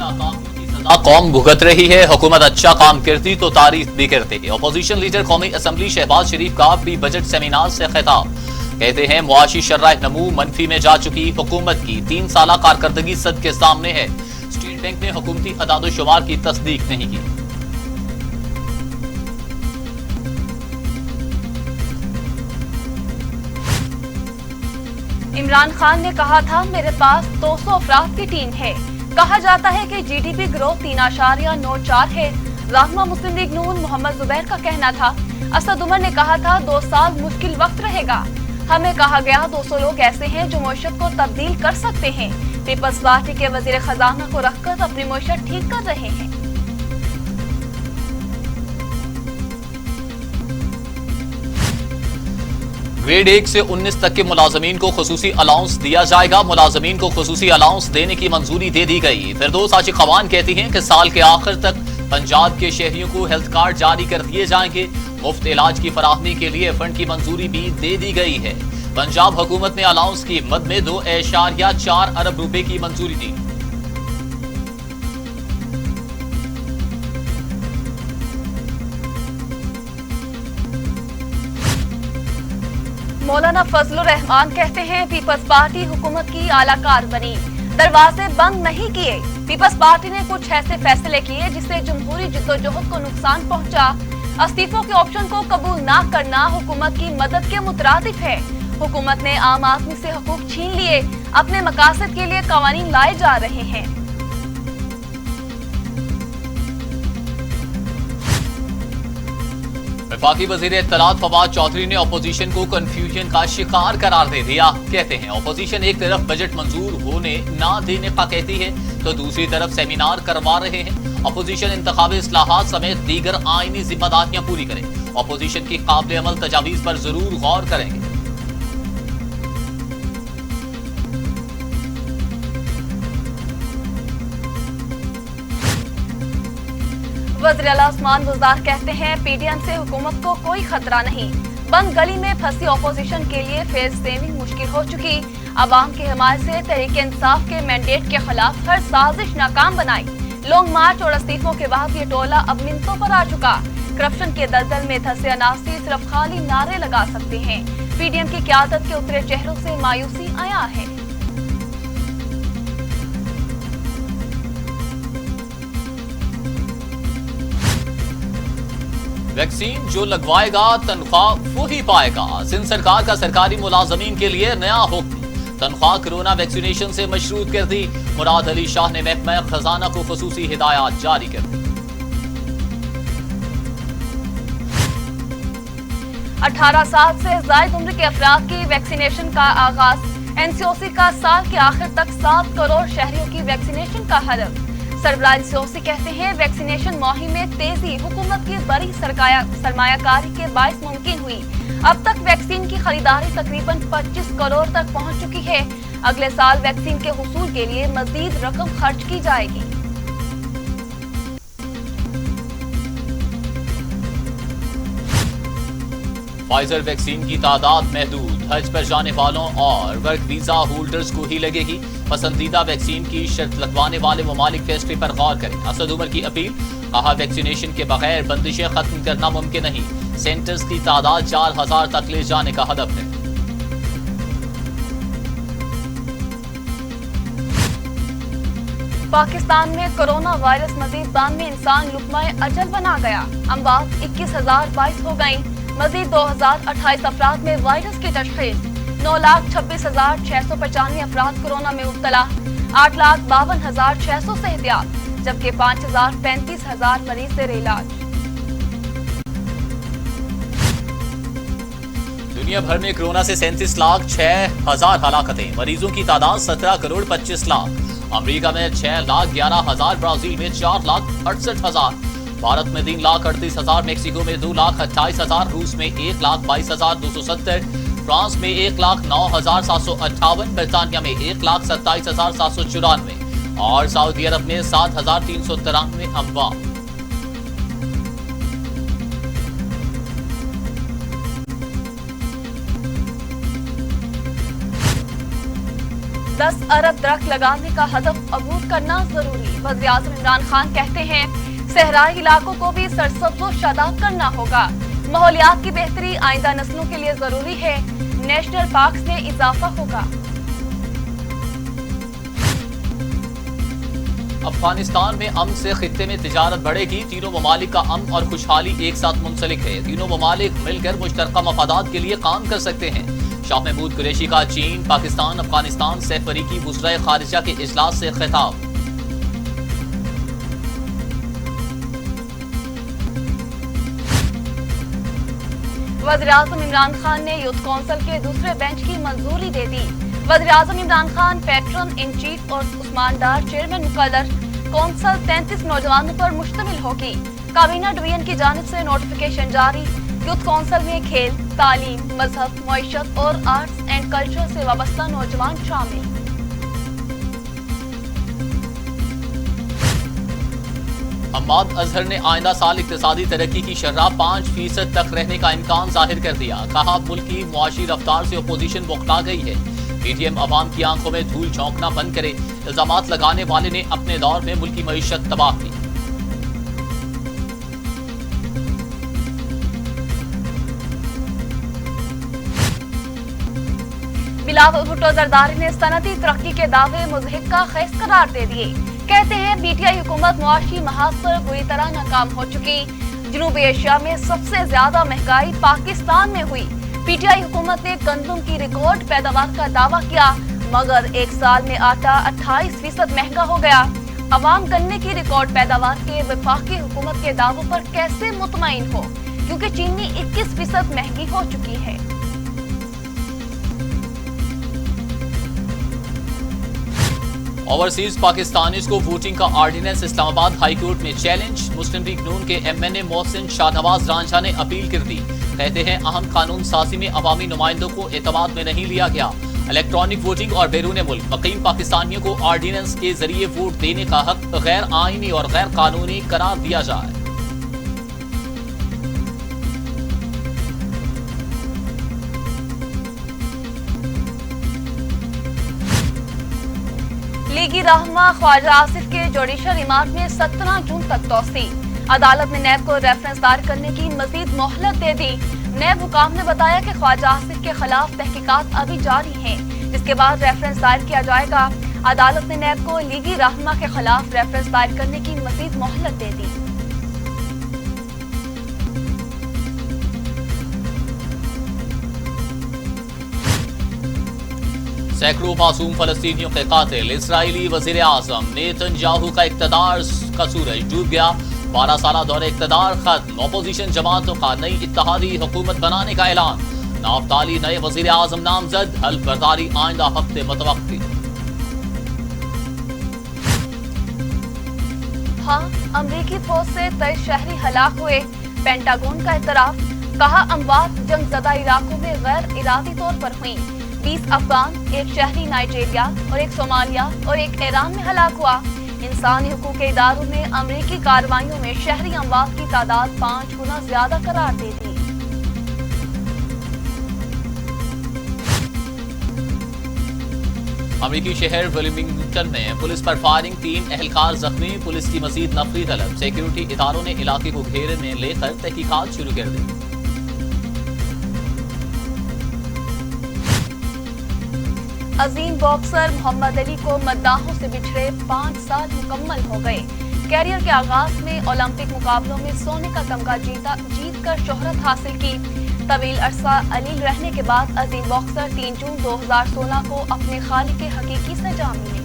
नाकामियों की सजा कौम भुगत रही है। हुकूमत अच्छा काम करती तो तारीफ भी करते। अपोजिशन लीडर कौमी असम्बली शहबाज शरीफ का प्री बजट सेमिनार से खिताब। कहते हैं मुआशी शर्राह नमू मनफी में जा चुकी हुकूमत की 3 साला कारकर्दगी सद के सामने है। स्टेट बैंक ने हुकूमती अदाद-ओ-शुमार की तस्दीक नहीं की। इमरान खान ने कहा था मेरे पास 200 अफराद की टीम है। कहा जाता है कि जीडीपी ग्रोथ 3.94 है। रहनुमा मुस्लिम लीग नून मोहम्मद जुबैर का कहना था। असद उमर ने कहा था 2 साल मुश्किल वक्त रहेगा। हमें कहा गया 200 लोग ऐसे हैं जो मईशत को तब्दील कर सकते हैं। पीपल्स पार्टी के वजीर खजाना को रखकर अपनी मईशत ठीक कर रहे हैं। ग्रेड 1 से 19 तक के मुलाजमीन को खुसूसी अलाउंस दिया जाएगा। मुलाजमीन को खुसूसी अलाउंस देने की मंजूरी दे दी गई। फिरदौस आशिक खवान कहती हैं कि साल के आखिर तक पंजाब के शहरियों को हेल्थ कार्ड जारी कर दिए जाएंगे। मुफ्त इलाज की फराहमी के लिए फंड की मंजूरी भी दे दी गई है। पंजाब हुकूमत ने अलाउंस की मद में 2.4 अरब रुपए की मंजूरी दी। मौलाना फजलुर रहमान कहते हैं पीपल्स पार्टी हुकूमत की आलाकार बनी, दरवाजे बंद नहीं किए। पीपल्स पार्टी ने कुछ ऐसे फैसले किए जिससे जमहूरी जिद्दोजहद को नुकसान पहुंचा। इस्तीफों के ऑप्शन को कबूल न करना हुकूमत की मदद के मुतरादिफ है। हुकूमत ने आम आदमी से हकूक छीन लिए। अपने मकासद के लिए कवानीन लाए जा रहे हैं। वफाकी वजीर इत्तलात फवाद चौधरी ने अपोजिशन को कंफ्यूजन का शिकार करार दे दिया। कहते हैं अपोजिशन एक तरफ बजट मंजूर होने ना देने का कहती है तो दूसरी तरफ सेमिनार करवा रहे हैं। अपोजिशन इंतखाबी इस्लाहात समेत दीगर आईनी जिम्मेदारियां पूरी करे। अपोजिशन की काबिल अमल तजावीज पर जरूर गौर करेंगे। वज़ीर आला उस्मान बुज़दार कहते हैं पीडीएम से हुकूमत को कोई खतरा नहीं। बंद गली में फंसी अपोजिशन के लिए फेज सेविंग मुश्किल हो चुकी। अवाम की हिमायत से तहरीक इंसाफ के मैंडेट के खिलाफ हर साजिश नाकाम बनाई। लॉन्ग मार्च और इस्तीफों के बाद ये टोला अब मिनटों पर आ चुका। करप्शन के दलदल में धंसे अनासी सिर्फ खाली नारे लगा सकते हैं। पीडीएम की क़यादत के उतरे चेहरों से मायूसी आया है। वैक्सीन जो लगवाएगा तनख्वाह वो ही पाएगा। सिंध सरकार का सरकारी मुलाजमीन के लिए नया हुक्म। तनख्वाह कोरोना वैक्सीनेशन से मशरूत कर दी। मुराद अली शाह ने महकमा खजाना को खुसूसी हिदायत जारी कर दी। 18 साल से जायद उम्र के अफराद की वैक्सीनेशन का आगाज। एनसीओसी का साल के आखिर तक 7 करोड़ शहरियों की वैक्सीनेशन का हदफ। सरबराह एनसीओसी कहते हैं वैक्सीनेशन मुहिम में तेजी हुकूमत की बड़ी सरमायाकारी के बायस मुमकिन हुई। अब तक वैक्सीन की खरीदारी तकरीबन 25 करोड़ तक पहुंच चुकी है। अगले साल वैक्सीन के हुसूल के लिए मजीद रकम खर्च की जाएगी। फाइजर वैक्सीन की तादाद महदूद। हज पर जाने वालों और वर्क वीजा होल्डर्स को ही लगेगी। पसंदीदा वैक्सीन की शर्त लगवाने वाले ममालिक फैसले पर गौर करें। असद उमर की अपील। कहा वैक्सीनेशन के बगैर बंदिशें खत्म करना मुमकिन नहीं। सेंटर्स की तादाद 4000 तक ले जाने का हदफ है। पाकिस्तान में कोरोना वायरस मजीद 92 इंसान लुकमाए अजल बना गया। अमवात 21,022 हो गयी। मजीद 2028 अफराद में वायरस की तशखीस। 9,26,695 अफराद कोरोना में मुब्तला। 8,52,600 से एहतियात, जबकि 5,35,000 मरीज जेर इलाज। दुनिया भर में कोरोना से 37,06,000 हलाकतें। मरीजों की तादाद 17 करोड़ 25 लाख। अमेरिका में 6,11,000, ब्राजील में 4,68,000, भारत में 3,38,000, मेक्सिको में 2,28,000, रूस में 1,22,270, फ्रांस में 1,09,758, ब्रिटानिया में 1,27,794 और सऊदी अरब में 7,393 अमवात। 10 अरब दरख्त लगाने का हदफ अबूर करना जरूरी। वज़ीर आज़म इमरान खान कहते हैं सहराई इलाकों को भी सरसब्ज व शादाब करना होगा। माहौलियात की बेहतरी आइंदा नस्लों के लिए जरूरी है। नेशनल पार्क्स में इजाफा होगा। अफगानिस्तान में अमन से खित्ते में तिजारत बढ़ेगी। तीनों ममालिक का अमन और खुशहाली एक साथ मुंसलिक है। तीनों ममालिक मिलकर मुश्तरका मफादात के लिए काम कर सकते हैं। शाह महमूद कुरैशी का चीन, पाकिस्तान, अफगानिस्तान सहफरीकी वज़राए खारिजा के इजलास से खिताब। वज़ीर आज़म इमरान खान ने यूथ कौंसिल के दूसरे बेंच की मंजूरी दे दी। वज़ीर आज़म Imran Khan patron in chief और उस्मान डार चेयरमैन मुकर्रर। कौंसिल 33 नौजवानों पर मुश्तमिल होगी। काबीना डिवीजन की जानिब से नोटिफिकेशन जारी। यूथ कौंसिल में खेल, तालीम, मजहब, मईशत और आर्ट्स एंड कल्चर से वाबस्ता नौजवान शामिल। हम्माद अजहर ने आइंदा साल इक्तिसादी तरक्की की शरह 5% तक रहने का इम्कान जाहिर कर दिया। कहा मुल्क की मुआशी रफ्तार से अपोजिशन बौखला गई है। पीटीएम अवाम की आंखों में धूल झोंकना बंद करे। इल्जामात लगाने वाले ने अपने दौर में मुल्क की मईशत तबाह की। बिलावल भुट्टो जरदारी ने सनती तरक्की के दावे मुज़हिक का खेस करार दे दिए। कहते हैं पीटीआई हुकूमत मुआशी महाज पर बुरी तरह नाकाम हो चुकी। जनूबी एशिया में सबसे ज्यादा महंगाई पाकिस्तान में हुई। पीटीआई हुकूमत ने गंदम की रिकॉर्ड पैदावार का दावा किया, मगर एक साल में आटा 28% महंगा हो गया। अवाम गन्ने की रिकॉर्ड पैदावार के वफाकी हुकूमत के दावों पर कैसे मुतमईन हो, क्योंकि चीनी 21% महंगी हो चुकी है। ओवरसीज पाकिस्तानीज को वोटिंग का ऑर्डिनेंस इस्लामाबाद हाई कोर्ट में चैलेंज। मुस्लिम लीग नून के एमएनए मोहसिन शाहनवाज रांझा ने अपील कर दी। कहते हैं अहम कानून साजी में अवामी नुमाइंदों को एतमाद में नहीं लिया गया। इलेक्ट्रॉनिक वोटिंग और बैरून मुल्क मुकीम पाकिस्तानियों को ऑर्डिनेंस के जरिए वोट देने का हक गैर आईनी और गैर कानूनी करार दिया जाए। लीगी रहनुमा ख्वाजा आसिफ के जुडिशल रिमांड में 17 जून तक तौसी। अदालत ने नैब को रेफरेंस दायर करने की मजीद मोहलत दे दी। नैब हुकाम ने बताया कि ख्वाजा आसिफ के खिलाफ तहकीकात अभी जारी हैं, जिसके बाद रेफरेंस दायर किया जाएगा। अदालत ने नैब को लीगी रहनुमा के खिलाफ रेफरेंस दायर करने की मजीद मोहलत दे दी। सैकड़ों मासूम फलस्तीनियों के कातिल इस्राएली वजीर आजम नेतन्याहू का इक़्तिदार का सूरज डूब गया। 12 साल दौरे इक़्तिदार खत्म। अपोजिशन जमातों का नई इत्तेहादी हुकूमत बनाने का ऐलान। नाफ्ताली नए वजीर आजम नामजद। हल्फ बर्दारी आइंदा हफ्ते मुतवक्की। हाँ, अमरीकी फौज से 23 शहरी हलाक हुए। पेंटागन का इतराफ। कहा अमवात जंगज़दा इलाकों में गैर इरादी तौर पर हुई। 20 अफगान, 1 शहरी नाइजीरिया और 1 सोमालिया और 1 ईरान में हलाक हुआ। इंसानी हुकूक के इदारों ने अमरीकी कार्रवाइयों में शहरी अमवात की तादाद 5 गुना ज्यादा करार दे दी। अमरीकी शहर विलिंगटन में पुलिस पर फायरिंग, 3 एहलकार जख्मी। पुलिस की मजीद नफरी तलब। सिक्योरिटी इदारों ने इलाके को घेरे में लेकर तहकीकात शुरू कर दी। अजीम बॉक्सर मोहम्मद अली को मद्दाहों से बिछड़े 5 साल मुकम्मल हो गए। कैरियर के आगाज में ओलंपिक मुकाबलों में सोने का तमगा जीत कर शोहरत हासिल की। तवील अरसा अलील रहने के बाद अजीम बॉक्सर 3 जून 2016 को अपने खालिक हकीकी से जा मिले।